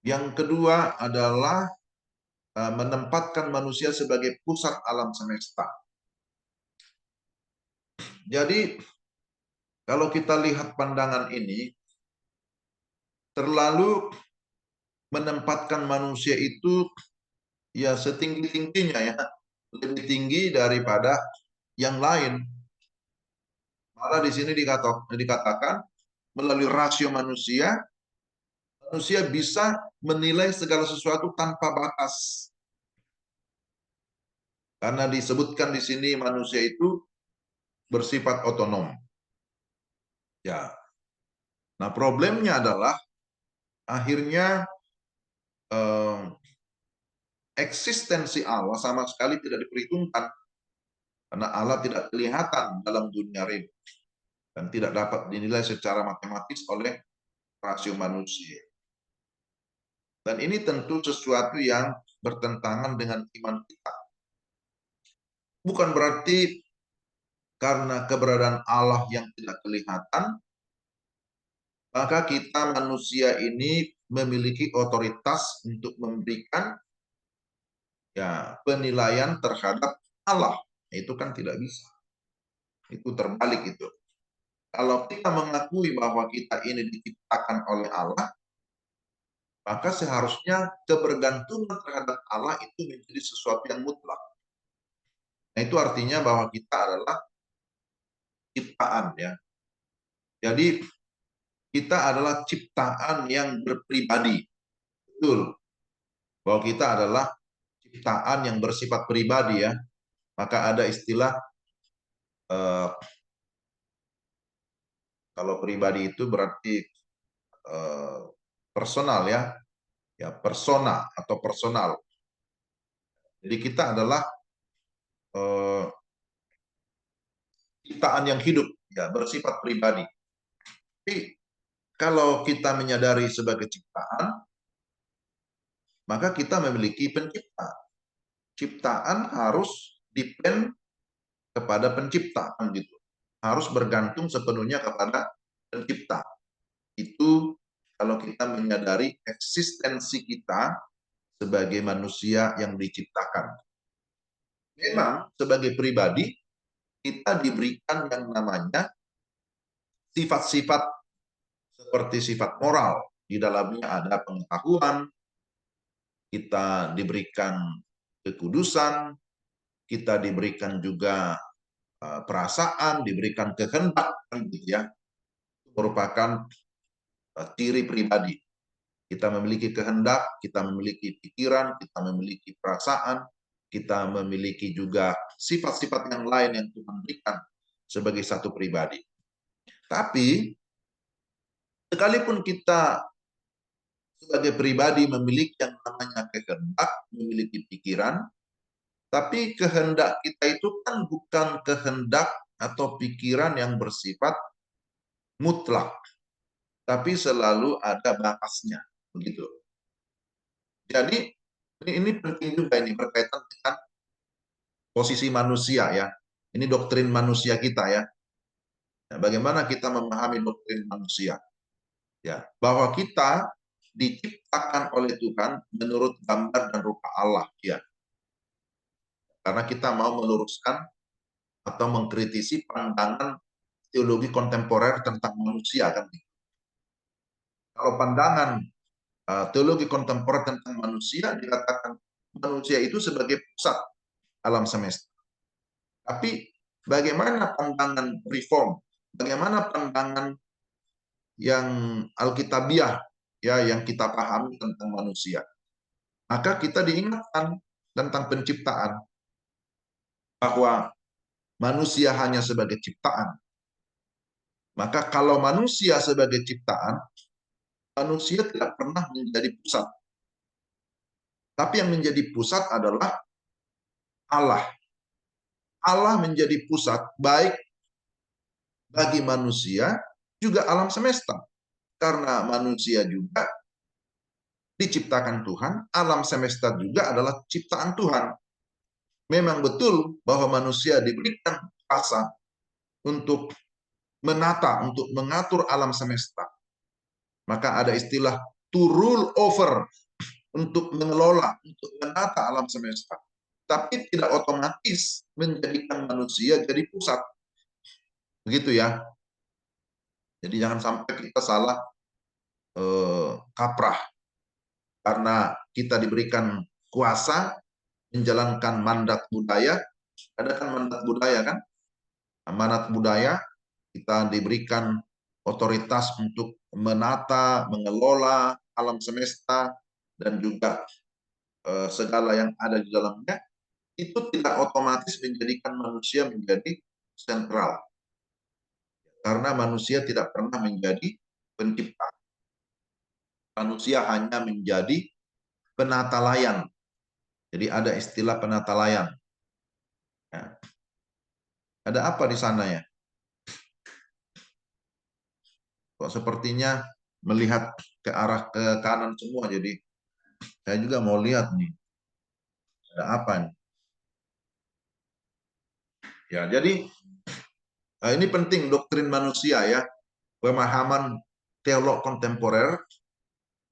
Yang kedua adalah menempatkan manusia sebagai pusat alam semesta. Jadi kalau kita lihat pandangan ini, terlalu menempatkan manusia itu ya setinggi-tingginya ya, lebih tinggi daripada yang lain. Malah di sini dikatakan melalui rasio manusia, manusia bisa menilai segala sesuatu tanpa batas. Karena disebutkan di sini manusia itu bersifat otonom. Ya. Nah, problemnya adalah akhirnya eh, eksistensi Allah sama sekali tidak diperhitungkan karena Allah tidak kelihatan dalam dunia real dan tidak dapat dinilai secara matematis oleh rasio manusia. Dan ini tentu sesuatu yang bertentangan dengan iman kita. Bukan berarti karena keberadaan Allah yang tidak kelihatan, maka kita manusia ini memiliki otoritas untuk memberikan ya penilaian terhadap Allah. Itu kan tidak bisa. Itu terbalik itu. Kalau kita mengakui bahwa kita ini diciptakan oleh Allah, maka seharusnya kebergantungan terhadap Allah itu menjadi sesuatu yang mutlak. Nah, itu artinya bahwa kita adalah ciptaan ya. Jadi kita adalah ciptaan yang berpribadi. Betul. Bahwa kita adalah ciptaan yang bersifat pribadi ya. Maka ada istilah eh, kalau pribadi itu berarti eh, personal ya. Ya, persona atau personal. Jadi kita adalah eh, ciptaan yang hidup ya, bersifat pribadi. Tapi kalau kita menyadari sebagai ciptaan, maka kita memiliki pencipta. Ciptaan harus depend kepada pencipta gitu. Harus bergantung sepenuhnya kepada pencipta. Itu kalau kita menyadari eksistensi kita sebagai manusia yang diciptakan. Memang sebagai pribadi kita diberikan yang namanya sifat-sifat seperti sifat moral. Di dalamnya ada pengetahuan, kita diberikan kekudusan, kita diberikan juga perasaan, diberikan kehendak, gitu ya. Merupakan ciri pribadi. Kita memiliki kehendak, kita memiliki pikiran, kita memiliki perasaan, kita memiliki juga sifat-sifat yang lain yang Tuhan berikan sebagai satu pribadi. Tapi sekalipun kita sebagai pribadi memiliki yang namanya kehendak, memiliki pikiran, tapi kehendak kita itu kan bukan kehendak atau pikiran yang bersifat mutlak, tapi selalu ada batasnya, begitu. Jadi ini penting juga ini berkaitan dengan posisi manusia ya. Ini doktrin manusia kita ya. Nah, bagaimana kita memahami doktrin manusia? Ya, bahwa kita diciptakan oleh Tuhan menurut gambar dan rupa Allah ya. Karena kita mau meluruskan atau mengkritisi pandangan teologi kontemporer tentang manusia kan. Kalau pandangan teologi kontemporer tentang manusia dikatakan manusia itu sebagai pusat alam semesta. Tapi bagaimana pandangan reform? Bagaimana pandangan yang alkitabiah ya yang kita pahami tentang manusia? Maka kita diingatkan tentang penciptaan bahwa manusia hanya sebagai ciptaan. Maka kalau manusia sebagai ciptaan, manusia tidak pernah menjadi pusat. Tapi yang menjadi pusat adalah Allah. Allah menjadi pusat baik bagi manusia juga alam semesta. Karena manusia juga diciptakan Tuhan, alam semesta juga adalah ciptaan Tuhan. Memang betul bahwa manusia diberikan kuasa untuk menata, untuk mengatur alam semesta. Maka ada istilah to rule over, untuk mengelola, untuk menata alam semesta. Tapi tidak otomatis menjadikan manusia jadi pusat. Begitu ya. Jadi jangan sampai kita salah kaprah. Karena kita diberikan kuasa menjalankan mandat budaya. Ada kan mandat budaya kan? Amanat budaya, kita diberikan otoritas untuk menata, mengelola alam semesta, dan juga segala yang ada di dalamnya, itu tidak otomatis menjadikan manusia menjadi sentral. Karena manusia tidak pernah menjadi pencipta. Manusia hanya menjadi penata layan. Jadi ada istilah penata layan. Ya. Ada apa di sana ya? Kok sepertinya melihat ke arah ke kanan semua, jadi saya juga mau lihat nih. Ada apa nih? Ya, jadi ini penting doktrin manusia ya. Pemahaman teolog kontemporer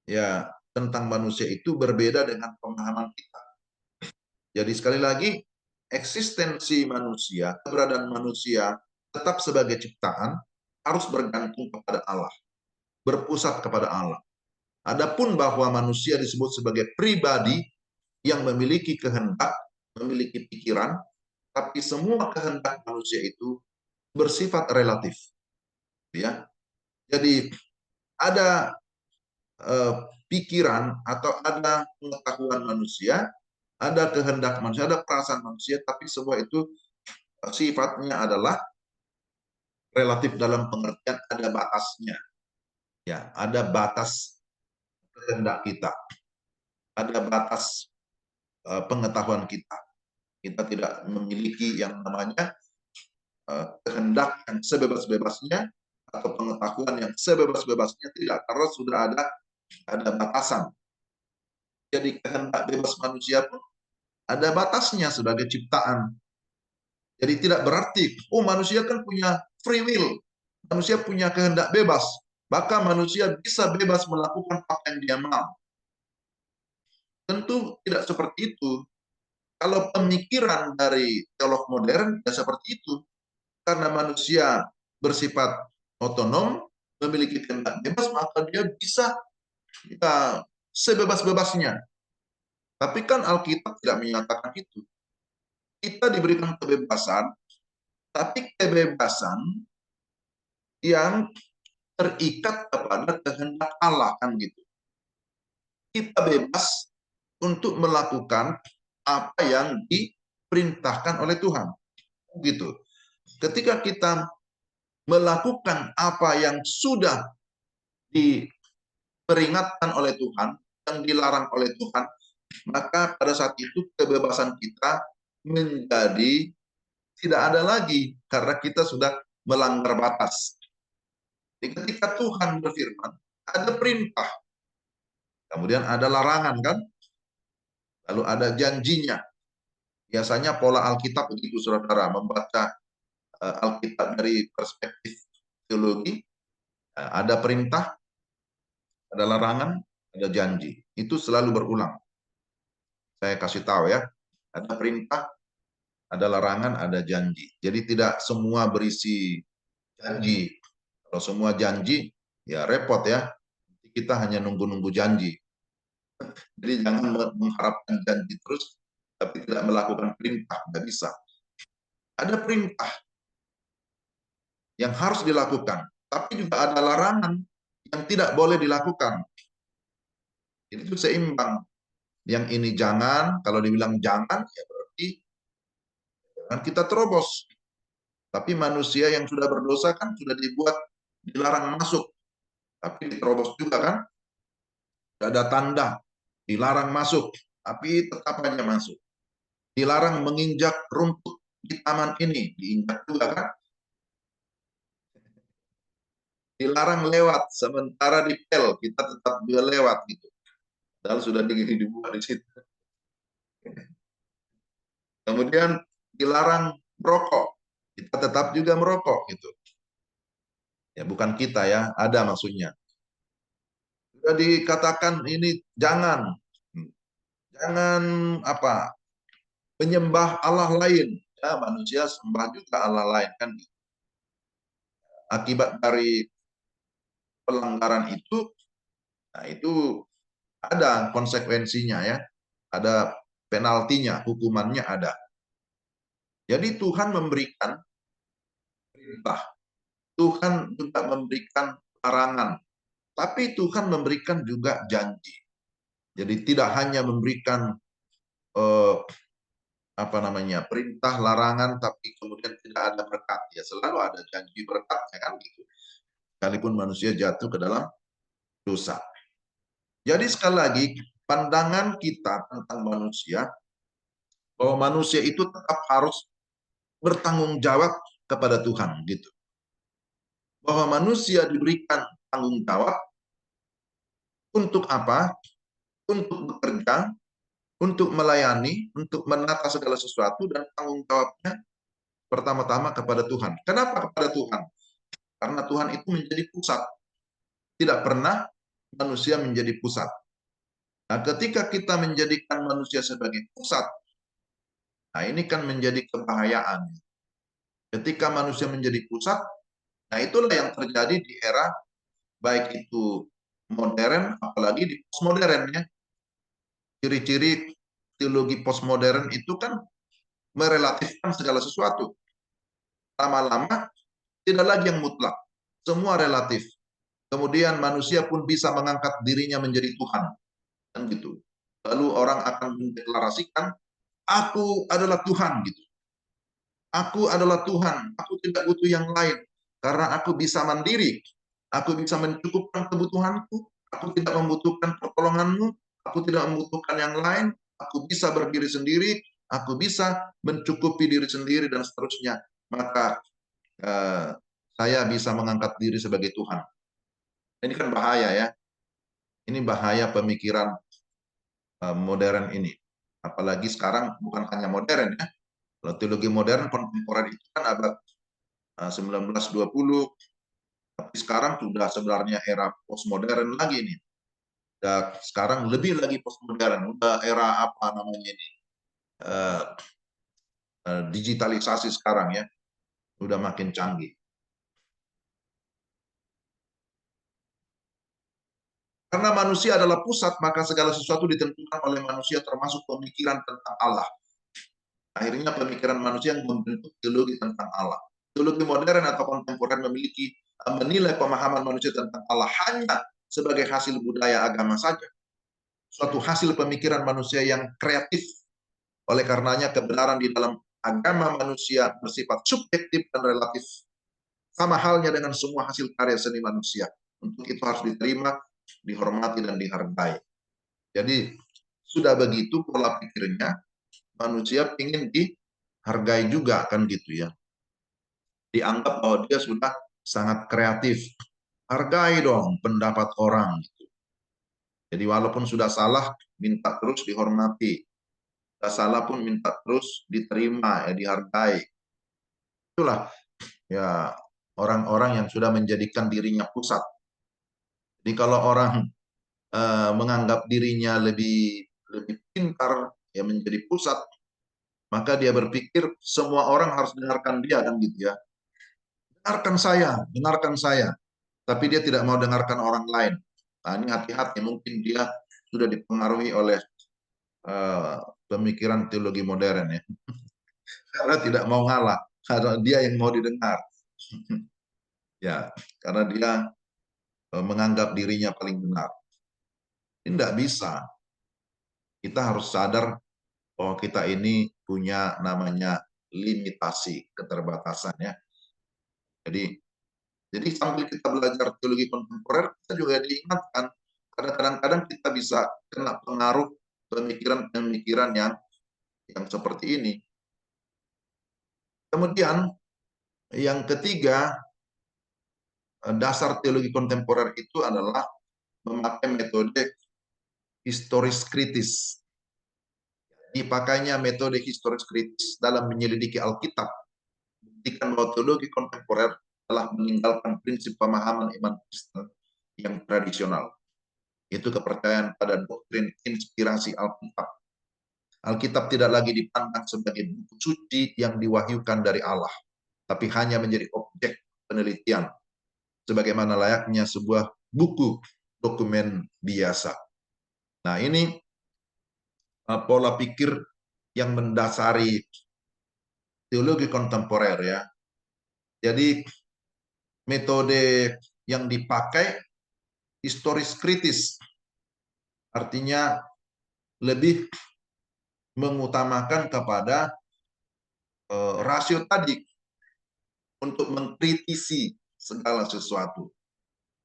ya tentang manusia itu berbeda dengan pemahaman kita. Jadi sekali lagi, eksistensi manusia, keberadaan manusia tetap sebagai ciptaan harus bergantung kepada Allah, berpusat kepada Allah. Adapun bahwa manusia disebut sebagai pribadi yang memiliki kehendak, memiliki pikiran, tapi semua kehendak manusia itu bersifat relatif. Ya, jadi ada pikiran atau ada pengetahuan manusia, ada kehendak manusia, ada perasaan manusia, tapi semua itu sifatnya adalah relatif dalam pengertian ada batasnya. Ya, ada batas kehendak kita, ada batas pengetahuan kita. Kita tidak memiliki yang namanya kehendak yang sebebas-bebasnya atau pengetahuan yang sebebas-bebasnya, tidak, karena sudah ada batasan. Jadi kehendak bebas manusia pun ada batasnya sebagai ciptaan. Jadi tidak berarti, oh manusia kan punya free will, manusia punya kehendak bebas, maka manusia bisa bebas melakukan apa yang dia mau. Tentu tidak seperti itu. Kalau pemikiran dari teolog modern tidak seperti itu. Karena manusia bersifat otonom, memiliki kehendak bebas, maka dia bisa ya, sebebas-bebasnya. Tapi kan Alkitab tidak menyatakan itu. Kita diberikan kebebasan, tapi kebebasan yang terikat kepada kehendak Allah kan gitu. Kita bebas untuk melakukan apa yang diperintahkan oleh Tuhan. Gitu. Ketika kita melakukan apa yang sudah diperingatkan oleh Tuhan, yang dilarang oleh Tuhan, maka pada saat itu kebebasan kita menjadi tidak ada lagi karena kita sudah melanggar batas. Jadi ketika Tuhan berfirman, ada perintah, kemudian ada larangan kan, lalu ada janjinya. Biasanya pola Alkitab begitu saudara, membaca Alkitab dari perspektif teologi, ada perintah, ada larangan, ada janji. Itu selalu berulang. Saya kasih tahu ya, ada perintah, ada larangan, ada janji. Jadi tidak semua berisi janji. Kalau semua janji, ya repot ya. Kita hanya nunggu-nunggu janji. Jadi jangan mengharapkan janji terus, tapi tidak melakukan perintah, nggak bisa. Ada perintah yang harus dilakukan, tapi juga ada larangan yang tidak boleh dilakukan. Jadi itu seimbang. Yang ini jangan, kalau dibilang jangan, ya berarti jangan kita terobos. Tapi manusia yang sudah berdosa kan sudah dibuat dilarang masuk, tapi diterobos juga kan. Ada tanda dilarang masuk, tapi tetap aja masuk. Dilarang menginjak rumput di taman ini, diinjak juga kan. Dilarang lewat, sementara di pel kita tetap juga lewat gitu. Padahal sudah dibuat di situ. Kemudian dilarang merokok, kita tetap juga merokok gitu. Ya bukan kita ya, ada maksudnya. Jadi katakan ini jangan apa menyembah Allah lain. Ya, manusia sembah juga Allah lain kan. Akibat dari pelanggaran itu, nah itu ada konsekuensinya ya. Ada penaltinya, hukumannya ada. Jadi Tuhan memberikan perintah, Tuhan juga memberikan larangan, tapi Tuhan memberikan juga janji. Jadi tidak hanya memberikan eh, apa namanya perintah, larangan, tapi kemudian tidak ada berkat. Ya selalu ada janji berkatnya kan gitu. Sekalipun manusia jatuh ke dalam dosa. Jadi sekali lagi pandangan kita tentang manusia, bahwa manusia itu tetap harus bertanggung jawab kepada Tuhan gitu. Bahwa manusia diberikan tanggung jawab untuk apa? Untuk bekerja, untuk melayani, untuk menata segala sesuatu, dan tanggung jawabnya pertama-tama kepada Tuhan. Kenapa kepada Tuhan? Karena Tuhan itu menjadi pusat. Tidak pernah manusia menjadi pusat. Nah, ketika kita menjadikan manusia sebagai pusat, nah ini kan menjadi kebahayaan. Ketika manusia menjadi pusat, nah itulah yang terjadi di era baik itu modern, apalagi di postmodern ya. Ciri-ciri teologi postmodern itu kan merelatifkan segala sesuatu. Lama-lama tidak lagi yang mutlak, semua relatif. Kemudian manusia pun bisa mengangkat dirinya menjadi Tuhan, kan gitu. Lalu orang akan mendeklarasikan, aku adalah Tuhan gitu. Aku adalah Tuhan, aku tidak butuh yang lain. Karena aku bisa mandiri, aku bisa mencukupkan kebutuhanku, aku tidak membutuhkan pertolonganmu, aku tidak membutuhkan yang lain, aku bisa berdiri sendiri, aku bisa mencukupi diri sendiri, dan seterusnya. Maka eh, saya bisa mengangkat diri sebagai Tuhan. Ini kan bahaya ya. Ini bahaya pemikiran modern ini. Apalagi sekarang bukan hanya modern ya. Kalau teologi modern kontemporer itu kan abad 1920, tapi sekarang sudah sebenarnya era postmodern lagi nih. Dan sekarang lebih lagi postmodern, udah era apa namanya ini, uh, digitalisasi sekarang ya, udah makin canggih. Karena manusia adalah pusat, maka segala sesuatu ditentukan oleh manusia, termasuk pemikiran tentang Allah. Akhirnya pemikiran manusia yang membentuk teologi tentang Allah. Teologi modern atau kontemporer memiliki menilai pemahaman manusia tentang Allah hanya sebagai hasil budaya agama saja. Suatu hasil pemikiran manusia yang kreatif. Oleh karenanya kebenaran di dalam agama manusia bersifat subjektif dan relatif. Sama halnya dengan semua hasil karya seni manusia. Untuk itu harus diterima, dihormati, dan dihargai. Jadi sudah begitu pola pikirnya, manusia ingin dihargai juga kan gitu ya. Dianggap bahwa dia sudah sangat kreatif. Hargai dong pendapat orang. Jadi walaupun sudah salah, minta terus dihormati. Sudah salah pun minta terus diterima, ya dihargai. Itulah ya orang-orang yang sudah menjadikan dirinya pusat. Jadi kalau orang menganggap dirinya lebih pintar, ya menjadi pusat, maka dia berpikir semua orang harus dengarkan dia kan gitu ya. Dengarkan saya. Tapi dia tidak mau dengarkan orang lain. Nah, ini hati-hati, mungkin dia sudah dipengaruhi oleh uh, pemikiran teologi modern ya. Karena tidak mau ngalah, karena dia yang mau didengar. Ya, karena dia menganggap dirinya paling benar. Ini tidak bisa. Kita harus sadar bahwa kita ini punya namanya limitasi, keterbatasan ya. Jadi sambil kita belajar teologi kontemporer, kita juga diingatkan kadang-kadang kita bisa kena pengaruh pemikiran-pemikiran yang seperti ini. Kemudian yang ketiga, dasar teologi kontemporer itu adalah memakai metode historis kritis. Dipakainya metode historis kritis dalam menyelidiki Alkitab, buktikan bahwa teologi kontemporer telah meninggalkan prinsip pemahaman iman Kristen yang tradisional. Itu kepercayaan pada doktrin inspirasi Alkitab. Alkitab tidak lagi dipandang sebagai buku suci yang diwahyukan dari Allah, tapi hanya menjadi objek penelitian, sebagaimana layaknya sebuah buku dokumen biasa. Nah, ini pola pikir yang mendasari teologi kontemporer ya. Jadi metode yang dipakai historis kritis, artinya lebih mengutamakan kepada rasio tadi untuk mengkritisi segala sesuatu.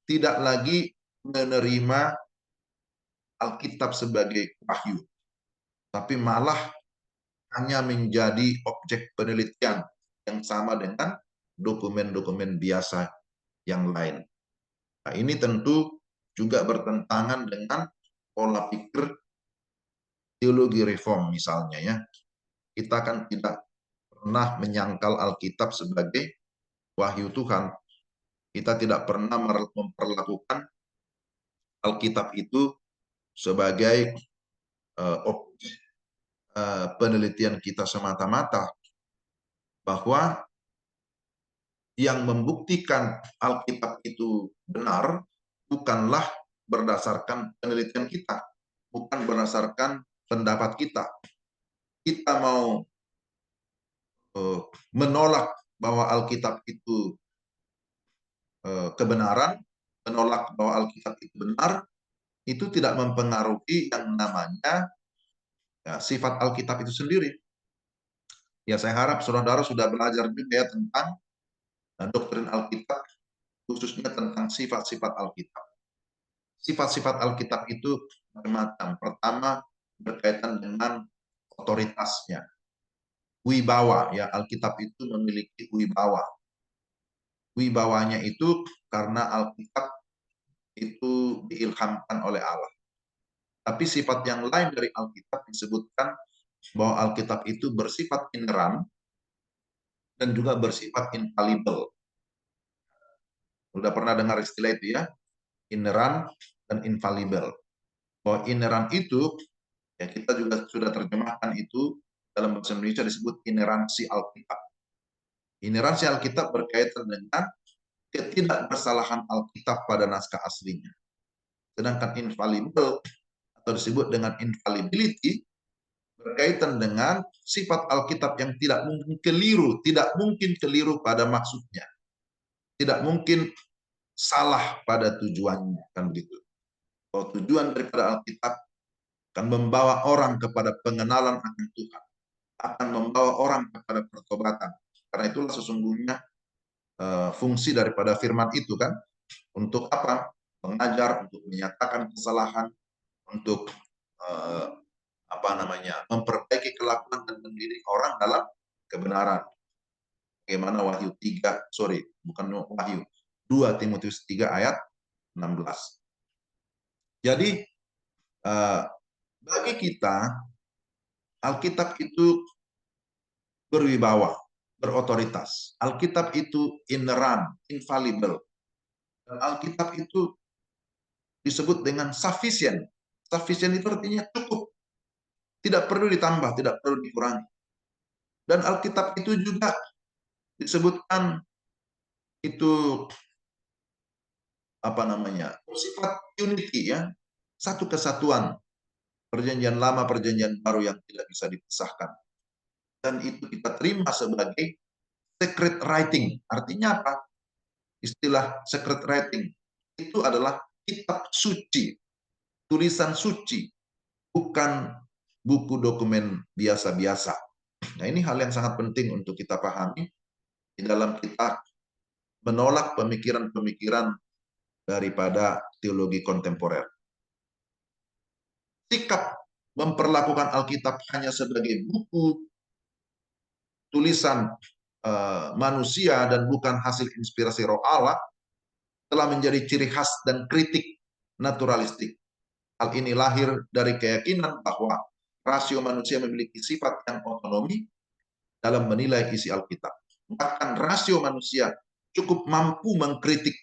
Tidak lagi menerima Alkitab sebagai wahyu, tapi malah hanya menjadi objek penelitian yang sama dengan dokumen-dokumen biasa yang lain. Nah, ini tentu juga bertentangan dengan pola pikir teologi reform misalnya ya. Kita kan tidak pernah menyangkal Alkitab sebagai wahyu Tuhan. Kita tidak pernah memperlakukan Alkitab itu sebagai objek penelitian kita semata-mata, bahwa yang membuktikan Alkitab itu benar bukanlah berdasarkan penelitian kita, bukan berdasarkan pendapat kita. Kita mau menolak bahwa Alkitab itu kebenaran, menolak bahwa Alkitab itu benar, itu tidak mempengaruhi yang namanya ya, sifat Alkitab itu sendiri. Ya, saya harap saudara-saudara sudah belajar juga ya tentang doktrin Alkitab, khususnya tentang sifat-sifat Alkitab. Sifat-sifat Alkitab itu macam-macam. Pertama, berkaitan dengan otoritasnya. Wibawa, ya, Alkitab itu memiliki wibawa. Wibawanya itu karena Alkitab itu diilhamkan oleh Allah. Tapi sifat yang lain dari Alkitab disebutkan bahwa Alkitab itu bersifat ineran dan juga bersifat infallible. Sudah pernah dengar istilah itu ya, ineran dan infallible. Bahwa ineran itu, ya kita juga sudah terjemahkan itu dalam bahasa Indonesia disebut ineransi Alkitab. Ineransi Alkitab berkaitan dengan ketidakbersalahan Alkitab pada naskah aslinya. Sedangkan infallible atau disebut dengan infallibility berkaitan dengan sifat Alkitab yang tidak mungkin keliru pada maksudnya. Tidak mungkin salah pada tujuannya, kan begitu. Bahwa tujuan daripada Alkitab akan membawa orang kepada pengenalan akan Tuhan, akan membawa orang kepada pertobatan. Karena itulah sesungguhnya fungsi daripada firman itu kan, untuk apa? Mengajar, untuk menyatakan kesalahan, untuk memperbaiki kelakuan dan mendidik orang dalam kebenaran. Bagaimana Wahyu 2 Timotius 3 ayat 16. Jadi bagi kita Alkitab itu berwibawa, berotoritas. Alkitab itu ineran, infallible. Dan Alkitab itu disebut dengan sufficient. Sufficient itu artinya cukup. Tidak perlu ditambah, tidak perlu dikurangi. Dan Alkitab itu juga disebutkan itu bersifat unity ya, satu kesatuan, perjanjian lama, perjanjian baru yang tidak bisa dipisahkan. Dan itu kita terima sebagai secret writing. Artinya apa? Istilah secret writing itu adalah kitab suci, tulisan suci, bukan buku dokumen biasa-biasa. Nah, ini hal yang sangat penting untuk kita pahami di dalam kita menolak pemikiran-pemikiran daripada teologi kontemporer. Sikap memperlakukan Alkitab hanya sebagai buku tulisan manusia dan bukan hasil inspirasi roh Allah telah menjadi ciri khas dan kritik naturalistik. Hal ini lahir dari keyakinan bahwa rasio manusia memiliki sifat yang otonomi dalam menilai isi Alkitab. Bahkan rasio manusia cukup mampu mengkritik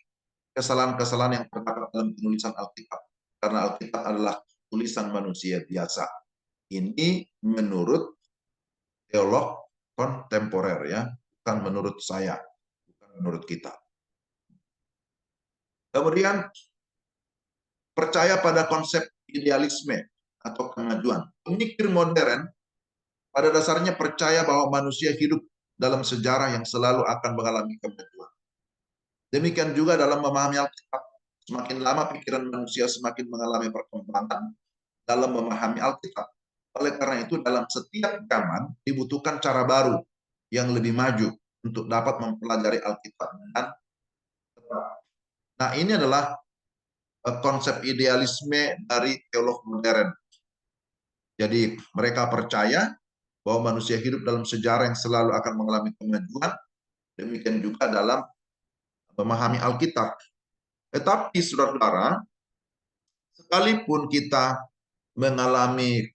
kesalahan-kesalahan yang terdapat dalam penulisan Alkitab. karena Alkitab adalah tulisan manusia biasa. Ini menurut teolog kontemporer ya, bukan menurut saya, bukan menurut kita. Kemudian percaya pada konsep idealisme atau kemajuan. Pemikir modern pada dasarnya percaya bahwa manusia hidup dalam sejarah yang selalu akan mengalami kemajuan. Demikian juga dalam memahami Alkitab. Semakin lama pikiran manusia semakin mengalami perkembangan dalam memahami Alkitab. Oleh karena itu dalam setiap zaman dibutuhkan cara baru yang lebih maju untuk dapat mempelajari Alkitab dengan tepat. Nah, ini adalah konsep idealisme dari teolog modern. Jadi mereka percaya bahwa manusia hidup dalam sejarah yang selalu akan mengalami kemajuan, demikian juga dalam memahami Alkitab. Tetapi saudara-saudara, sekalipun kita mengalami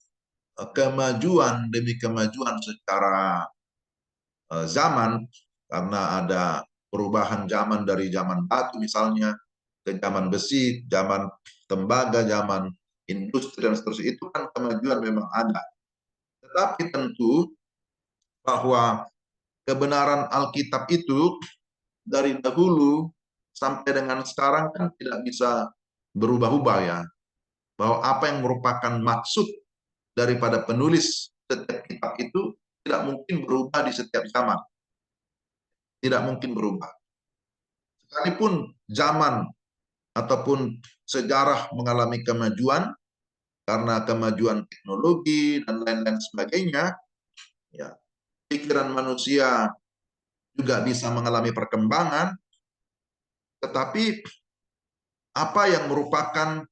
kemajuan demi kemajuan secara zaman, karena ada perubahan zaman dari zaman batu misalnya ke zaman besi, zaman tembaga, zaman industri dan seterusnya, itu kan kemajuan memang ada. Tetapi tentu bahwa kebenaran Alkitab itu dari dahulu sampai dengan sekarang kan tidak bisa berubah-ubah ya. Bahwa apa yang merupakan maksud daripada penulis setiap kitab itu tidak mungkin berubah di setiap zaman. Tidak mungkin berubah. Sekalipun zaman ataupun sejarah mengalami kemajuan karena kemajuan teknologi dan lain-lain sebagainya, ya, pikiran manusia juga bisa mengalami perkembangan, tetapi apa yang merupakan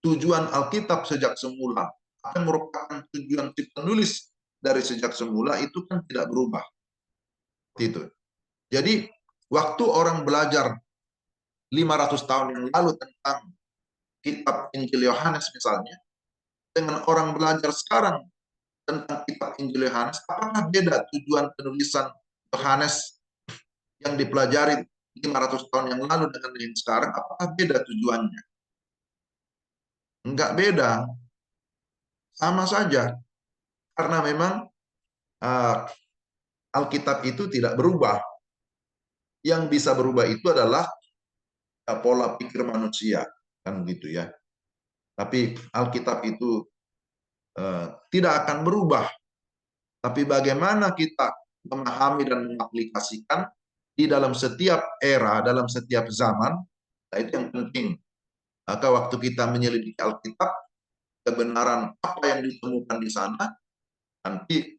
tujuan Alkitab sejak semula, apa yang merupakan tujuan si penulis dari sejak semula itu kan tidak berubah. Itu. Jadi waktu orang belajar 500 tahun yang lalu tentang kitab Injil Yohanes misalnya, dengan orang belajar sekarang tentang kitab Injil Yohanes, apakah beda tujuan penulisan Yohanes yang dipelajari 500 tahun yang lalu dengan yang sekarang? Apakah beda tujuannya? Enggak beda, sama saja. Karena memang uh, Alkitab itu tidak berubah. Yang bisa berubah itu adalah pola pikir manusia, kan gitu ya. Tapi Alkitab itu tidak akan berubah. Tapi bagaimana kita memahami dan mengaplikasikan di dalam setiap era, dalam setiap zaman, nah itu yang penting. Maka waktu kita menyelidiki Alkitab, kebenaran apa yang ditemukan di sana, nanti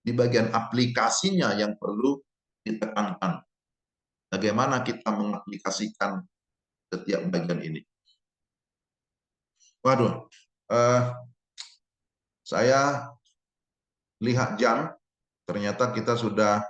di bagian aplikasinya yang perlu ditekankan. Bagaimana kita mengaplikasikan setiap bagian ini. Waduh, saya lihat jam, ternyata kita sudah